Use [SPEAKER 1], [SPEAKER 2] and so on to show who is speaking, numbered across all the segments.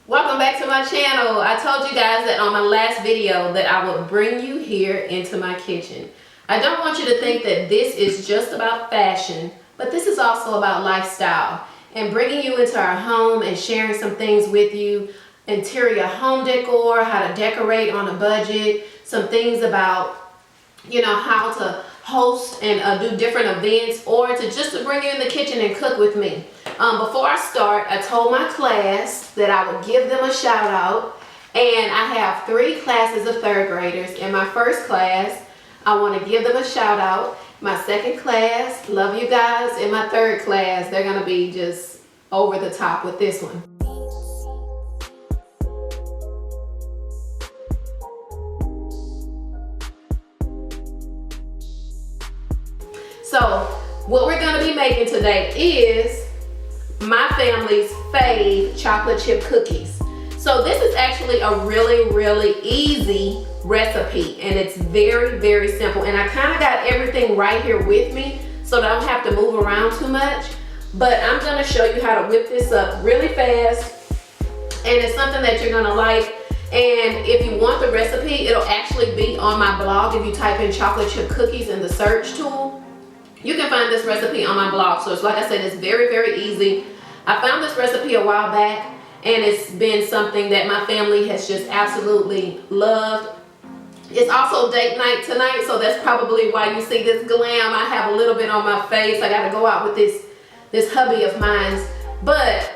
[SPEAKER 1] Welcome back to my channel. I told you guys that on my last video that I would bring you here into my kitchen. I don't want you to think that this is just about fashion, but this is also about lifestyle and bringing you into our home and sharing some things with you. Interior home decor, how to decorate on a budget, some things about, how to host and do different events, or to bring you in the kitchen and cook with me. Before I start, I told my class that I would give them a shout out, and I have 3 classes of 3rd graders. In my first class, I want to give them a shout out. My second class, love you guys. In my 3rd class, they're going to be just over the top with this one. So what we're going to be making today is my family's fave chocolate chip cookies. So this is actually a really easy recipe, and it's very simple. And I kind of got everything right here with me so that I don't have to move around too much. But I'm going to show you how to whip this up really fast, and it's something that you're going to like. And if you want the recipe, it'll actually be on my blog. If you type in chocolate chip cookies in the search tool, you can find this recipe on my blog. So it's, like I said, it's very easy. I found this recipe a while back, and it's been something that my family has just absolutely loved. It's also date night tonight, so that's probably why you see this glam. I have a little bit on my face. I gotta go out with this hubby of mine. But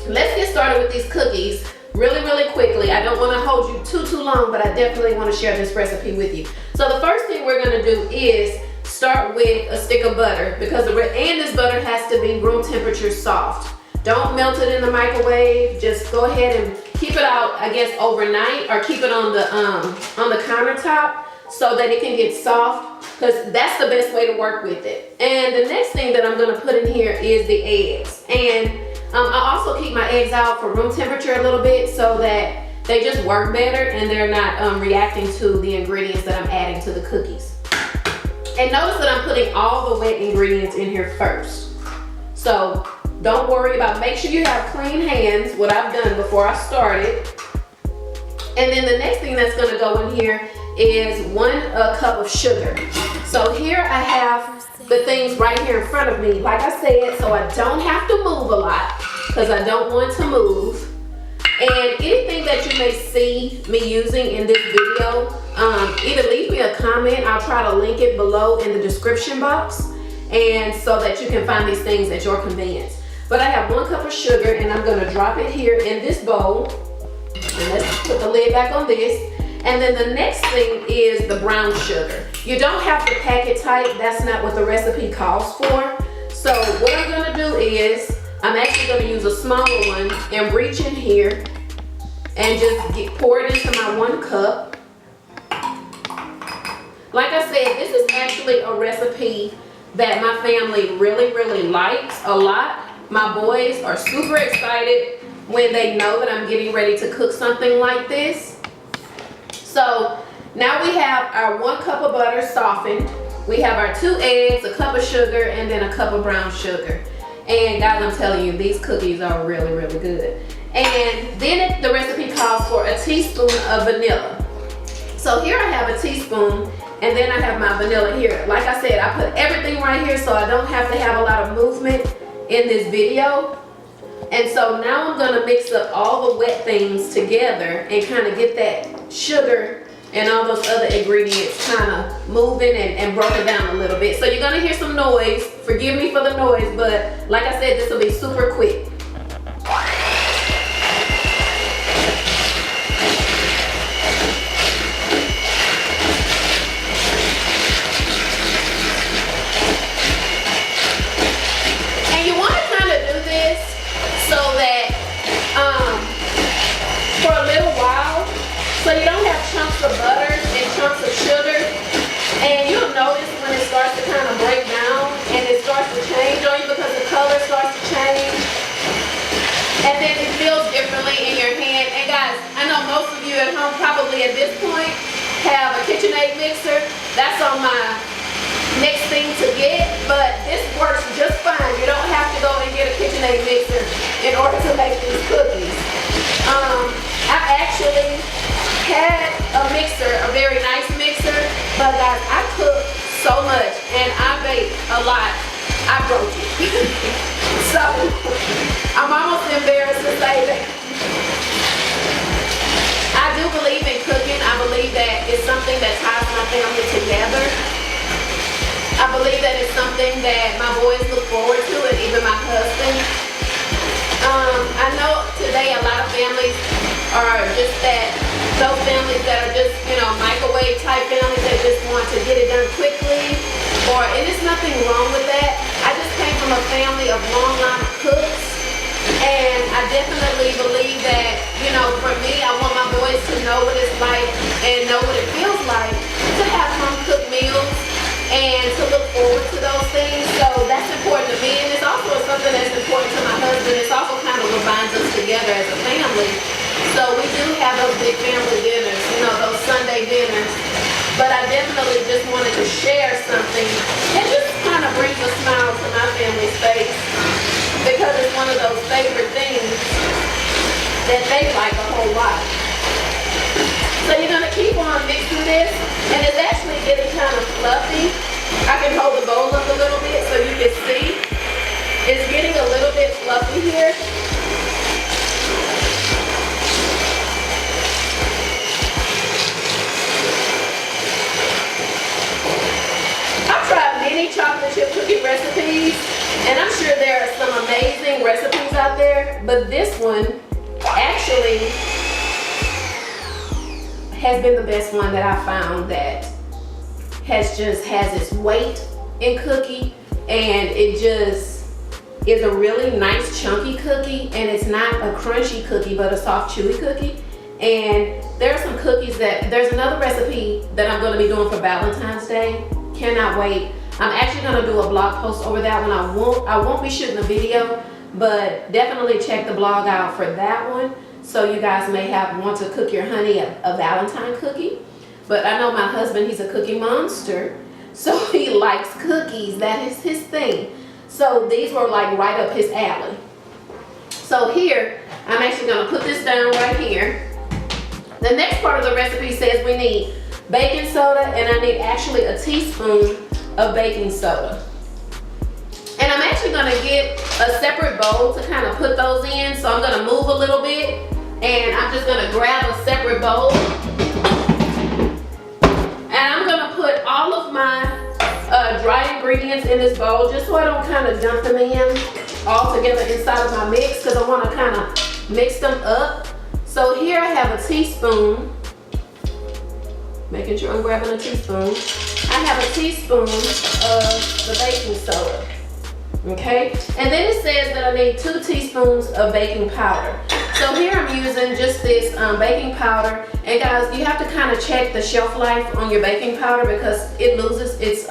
[SPEAKER 1] let's get started with these cookies really quickly. I don't want to hold you too long, but I definitely want to share this recipe with you. So the first thing we're gonna do is start with a stick of butter, because this butter has to be room temperature soft. Don't melt it in the microwave. Just go ahead and keep it out, I guess, overnight, or keep it on the countertop so that it can get soft, because that's the best way to work with it. And the next thing that I'm going to put in here is the eggs. And I also keep my eggs out for room temperature a little bit so that they just work better and they're not reacting to the ingredients that I'm adding to the cookies. And notice that I'm putting all the wet ingredients in here first. So don't worry about, make sure you have clean hands, what I've done before I started. And then the next thing that's gonna go in here is 1 cup of sugar. So here I have the things right here in front of me, like I said, so I don't have to move a lot, because I don't want to move. And anything that you may see me using in this video, either leave me a comment. I'll try to link it below in the description box, and so that you can find these things at your convenience. But I have 1 cup of sugar, and I'm going to drop it here in this bowl. And let's put the lid back on this. And then the next thing is the brown sugar. You don't have to pack it tight. That's not what the recipe calls for. So what I'm going to do is, I'm actually going to use a smaller one and reach in here and just pour it into my 1 cup. Like I said, this is actually a recipe that my family really likes a lot. My boys are super excited when they know that I'm getting ready to cook something like this. So now we have our 1 cup of butter softened. We have our 2 eggs, a cup of sugar, and then a cup of brown sugar. And guys, I'm telling you, these cookies are really good. And then the recipe calls for a teaspoon of vanilla. So here I have a teaspoon, and then I have my vanilla here. Like I said, I put everything right here so I don't have to have a lot of movement in this video. And so now I'm gonna mix up all the wet things together and kind of get that sugar and all those other ingredients kind of moving and broken down a little bit. So you're gonna hear some noise. Forgive me for the noise, but like I said, this will be super quick. And you want to kind of do this so that for a little while, so you don't have chunks of butter and chunks of sugar. And you'll notice when it starts to kind of break down and it starts to change on you, because the color starts to change. And then it feels differently in your hand. And guys, I know most of you at home probably at this point have a KitchenAid mixer. That's on my next thing to get, but this works just fine. You don't have to go and get a KitchenAid mixer in order to make these cookies. a lot, I broke it. So I'm almost embarrassed to say that. I do believe in cooking. I believe that it's something that ties my family together. I believe that it's something that my boys look forward to, and even my husband. I know today a lot of families are just those families that are just, microwave type families that just want to get it done quickly. And there's nothing wrong with that. I just came from a family of long line cooks. And I definitely believe that, for me, I want my boys to know what it's like and know what it feels like to have home cooked meals and to look forward to those things. So that's important to me, and it's also something that's important to my husband. It's also kind of what binds us together as a family. So we do have those big family dinners, those Sunday dinners. But I definitely just wanted to share something that just kind of brings a smile to my family's face, because it's one of those favorite things that they like a whole lot. So you're gonna keep on mixing this, and it's actually getting kind of fluffy. I can hold the bowl up a little bit so you can see. It's getting a little bit fluffy here. I've tried many chocolate chip cookie recipes, and I'm sure there are some amazing recipes out there, but this one actually has been the best one that I found, that has its weight in cookie, and it just is a really nice chunky cookie, and it's not a crunchy cookie but a soft chewy cookie. And there are some cookies there's another recipe that I'm going to be doing for Valentine's Day. Cannot wait. I'm actually going to do a blog post over that one. I won't be shooting a video, but definitely check the blog out for that one. So you guys may want to cook your honey a Valentine cookie. But I know my husband, he's a cookie monster, so he likes cookies. That is his thing. So these were like right up his alley. So here, I'm actually going to put this down right here. The next part of the recipe says we need baking soda, and I need actually a teaspoon of baking soda. And I'm actually going to get a separate bowl to kind of put those in. So I'm going to move a little bit, and I'm just going to grab a separate bowl. And I'm going to put all of my dry ingredients in this bowl, just so I don't kind of dump them in all together inside of my mix, because I want to kind of mix them up. So here I have a teaspoon, making sure I'm grabbing a teaspoon. I have a teaspoon of the baking soda, okay? And then it says that I need 2 teaspoons of baking powder. So here I'm using just this baking powder. And guys, you have to kind of check the shelf life on your baking powder, because it loses its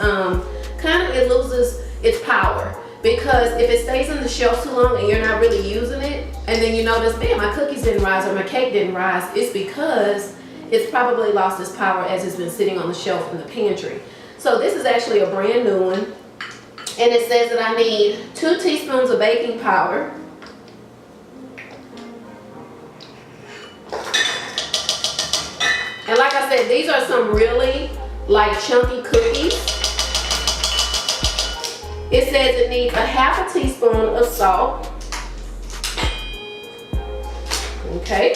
[SPEAKER 1] its power. Because if it stays on the shelf too long and you're not really using it, and then you notice, man, my cookies didn't rise or my cake didn't rise, it's because it's probably lost its power as it's been sitting on the shelf in the pantry. So this is actually a brand new one. And it says that I need 2 teaspoons of baking powder. And like I said, these are some really chunky cookies. It says it needs a half a teaspoon of salt. Okay.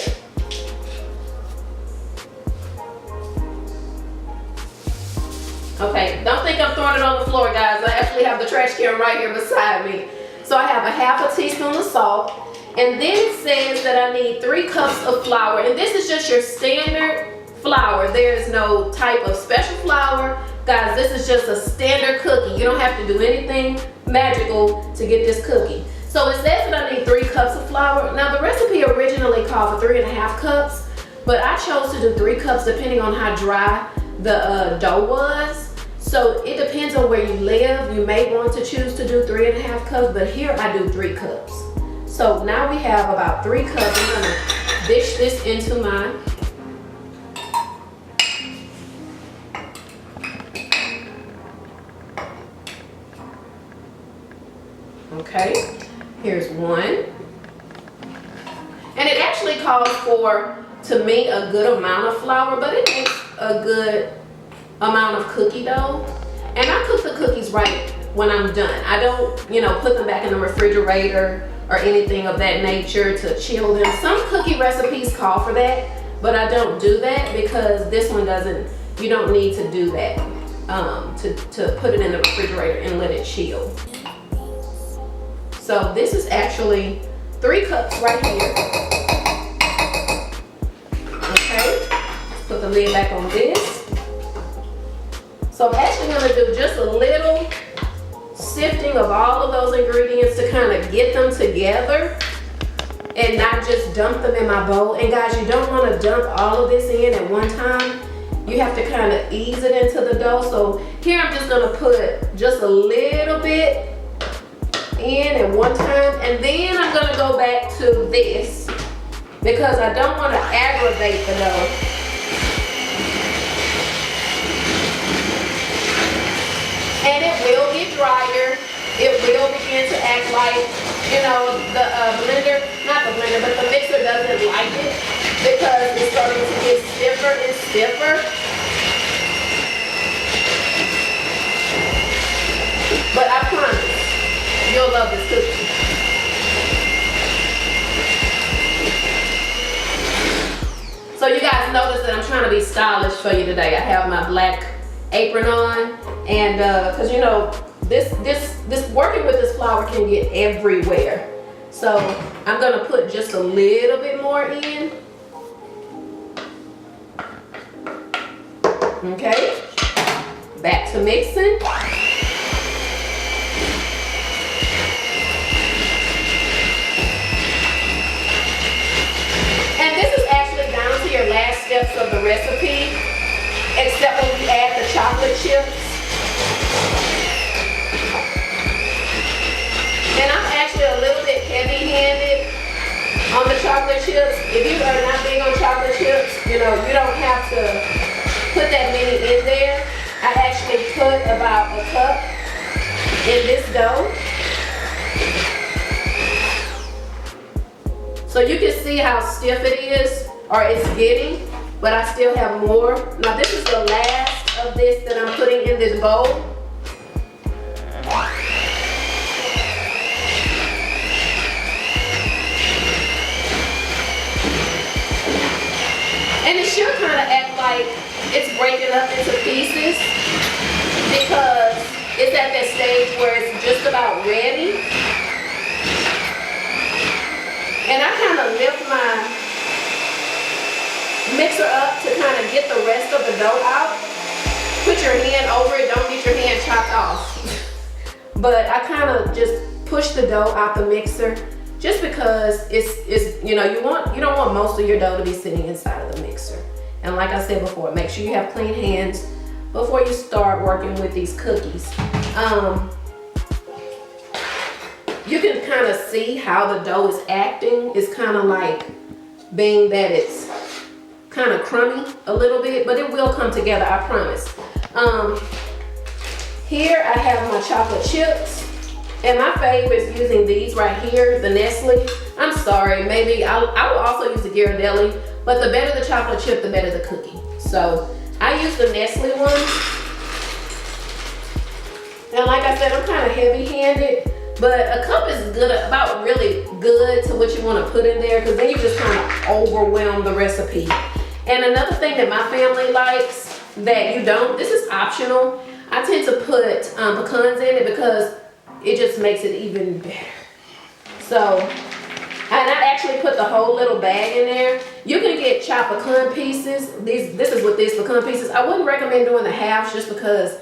[SPEAKER 1] Okay, don't think I'm throwing it on the floor, guys. I actually have the trash can right here beside me. So I have a half a teaspoon of salt. And then it says that I need 3 cups of flour. And this is just your standard flour. There is no type of special flour. Guys, this is just a standard cookie. You don't have to do anything magical to get this cookie. So it says that I need 3 cups of flour. Now the recipe originally called for 3.5 cups, but I chose to do 3 cups depending on how dry the dough was. So it depends on where you live. You may want to choose to do 3.5 cups, but here I do 3 cups. So now we have about 3 cups. I'm gonna dish this into my okay, here's 1. And it actually calls for, to me, a good amount of flour, but it makes a good amount of cookie dough. And I cook the cookies right when I'm done. I don't, put them back in the refrigerator or anything of that nature to chill them. Some cookie recipes call for that, but I don't do that because this one doesn't. You don't need to do that to put it in the refrigerator and let it chill. So this is actually 3 cups right here. Okay, let's put the lid back on this. So I'm actually gonna do just a little sifting of all of those ingredients to kind of get them together and not just dump them in my bowl. And guys, you don't want to dump all of this in at one time. You have to kind of ease it into the dough. So here I'm just gonna put just a little bit in at one time, and then I'm gonna go back to this because I don't want to aggravate the dough. And it will get drier. It will begin to act like, the blender, not the blender, but the mixer doesn't like it because it's starting to get stiffer and stiffer. But I promise, you'll love this cookie. So you guys notice that I'm trying to be stylish for you today. I have my black apron on, and because this working with this flour can get everywhere. So I'm gonna put just a little bit more in. Okay, back to mixing. And this is actually down to your last steps of the recipe, except when we add the chocolate chips. And I'm actually a little bit heavy-handed on the chocolate chips. If you are not big on chocolate chips, you don't have to put that many in there. I actually put about a cup in this dough. So you can see how stiff it is, or it's getting, but I still have more. Now this is the last of this that I'm putting in this bowl. And it should kind of act like it's breaking up into pieces because it's at that stage where it's just about ready. And I kind of lift my mixer up to kind of get the rest of the dough out. Put your hand over it, don't get your hand chopped off. But I kind of just push the dough out the mixer just because you don't want most of your dough to be sitting inside of the mixer. And like I said before, make sure you have clean hands before you start working with these cookies. You can kind of see how the dough is acting. It's kind of like being that it's kind of crummy a little bit, but it will come together, I promise. Here I have my chocolate chips. And my favorite is using these right here, the Nestle. I'm sorry, maybe I will also use the Ghirardelli, but the better the chocolate chip, the better the cookie. So I use the Nestle one. And like I said, I'm kind of heavy-handed, but a cup is good, about really good to what you want to put in there, because then you just kind of overwhelm the recipe. And another thing that my family likes that you don't, this is optional, I tend to put pecans in it because it just makes it even better. So, and I actually put the whole little bag in there. You can get chopped pecan pieces. This is with these pecan pieces. I wouldn't recommend doing the halves just because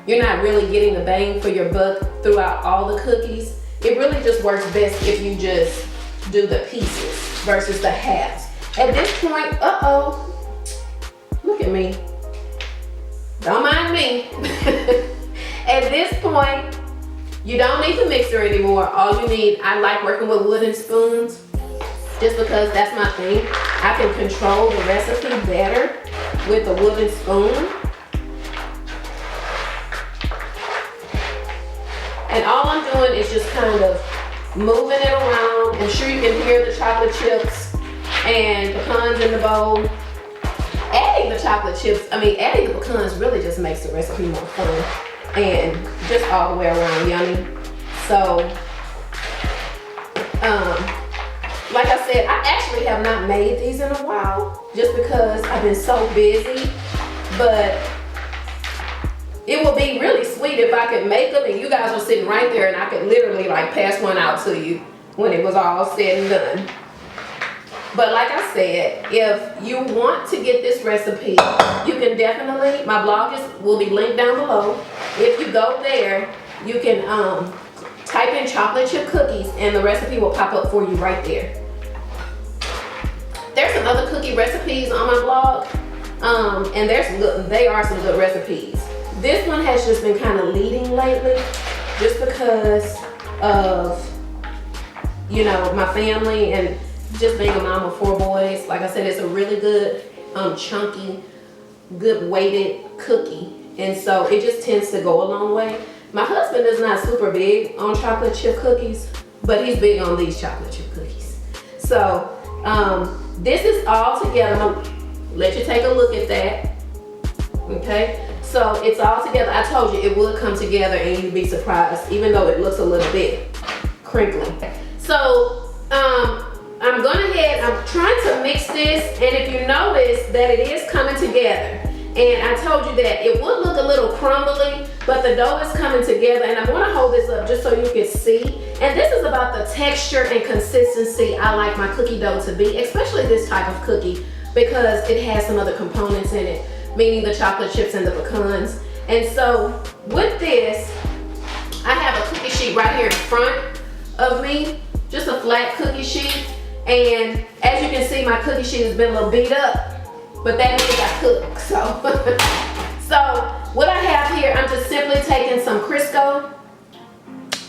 [SPEAKER 1] you're not really getting the bang for your buck throughout all the cookies. It really just works best if you just do the pieces versus the halves. At this point, look at me. Don't mind me. At this point, you don't need the mixer anymore. All you need, I like working with wooden spoons just because that's my thing. I can control the recipe better with a wooden spoon. And all I'm doing is just kind of moving it around. I'm sure you can hear the chocolate chips and pecans in the bowl. Adding the chocolate chips, adding the pecans really just makes the recipe more fun. and just all the way around yummy. So, like I said, I actually have not made these in a while just because I've been so busy, but it would be really sweet if I could make them and you guys were sitting right there and I could literally like pass one out to you when it was all said and done. But like I said, if you want to get this recipe, you can definitely, my blog will be linked down below. If you go there, you can type in chocolate chip cookies and the recipe will pop up for you right there. There's some other cookie recipes on my blog, and they are some good recipes. This one has just been kind of leading lately just because of, you know, my family and just being a mom of 4 boys. Like I said, it's a really good, chunky, good weighted cookie. And so it just tends to go a long way. My husband is not super big on chocolate chip cookies, but he's big on these chocolate chip cookies. So this is all together. I'm gonna let you take a look at that. Okay, so it's all together. I told you it would come together and you'd be surprised, even though it looks a little bit crinkly. So I'm going ahead, I'm trying to mix this, and if you notice that it is coming together, and I told you that it would look a little crumbly, but the dough is coming together, and I'm going to hold this up just so you can see. And this is about the texture and consistency I like my cookie dough to be, especially this type of cookie, because it has some other components in it, meaning the chocolate chips and the pecans. And so with this, I have a cookie sheet right here in front of me, just a flat cookie sheet. And as you can see, my cookie sheet has been a little beat up, but that means I cook. So what I have here, I'm just simply taking some Crisco.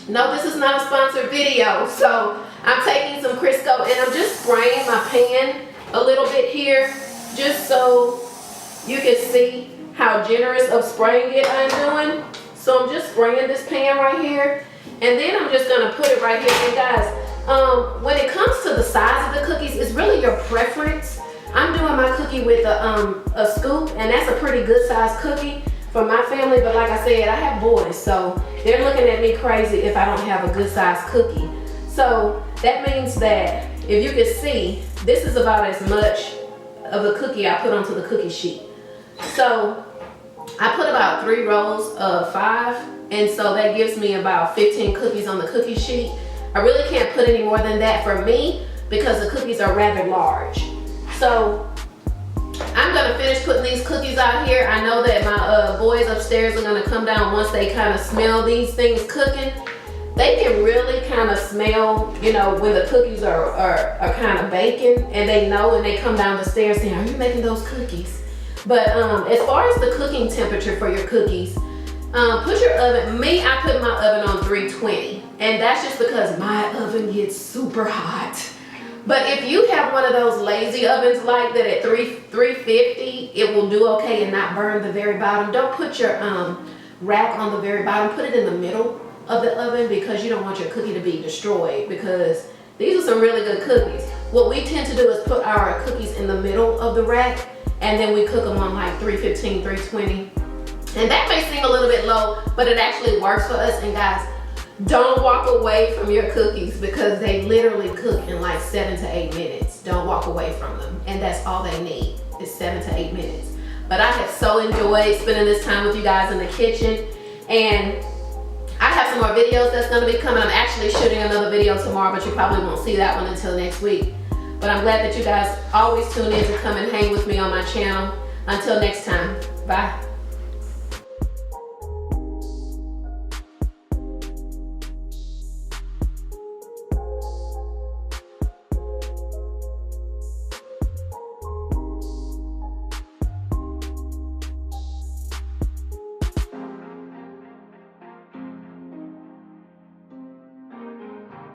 [SPEAKER 1] No, this is not a sponsored video. So I'm taking some Crisco and I'm just spraying my pan a little bit here, just so you can see how generous of spraying it I'm doing. So I'm just spraying this pan right here, and then I'm just gonna put it right here. And guys, when it comes to the size of the cookies, it's really your preference. I'm doing my cookie with a scoop, and that's a pretty good size cookie for my family. But like I said, I have boys, so they're looking at me crazy if I don't have a good size cookie. So that means that if you can see, this is about as much of the cookie I put onto the cookie sheet. So I put about 3 rows of 5, and so that gives me about 15 cookies on the cookie sheet. I really can't put any more than that for me because the cookies are rather large. So I'm gonna finish putting these cookies out here. I know that my boys upstairs are gonna come down once they kind of smell these things cooking. They can really kind of smell, you know, when the cookies are kind of baking, and they know when they come down the stairs saying, "Are you making those cookies?" But as far as the cooking temperature for your cookies, put your oven, I put my oven on 320, and that's just because my oven gets super hot. But if you have one of those lazy ovens like that at 350, it will do okay and not burn the very bottom. Don't put your rack on the very bottom, put it in the middle of the oven, because you don't want your cookie to be destroyed, because these are some really good cookies. What we tend to do is put our cookies in the middle of the rack, and then we cook them on like 315, 320. And that may seem a little bit low, but it actually works for us. And guys, don't walk away from your cookies, because they literally cook in like 7 to 8 minutes. Don't walk away from them. And that's all they need, is 7 to 8 minutes. But I have so enjoyed spending this time with you guys in the kitchen. And I have some more videos that's gonna be coming. I'm actually shooting another video tomorrow, but you probably won't see that one until next week. But I'm glad that you guys always tune in to come and hang with me on my channel. Until next time, bye.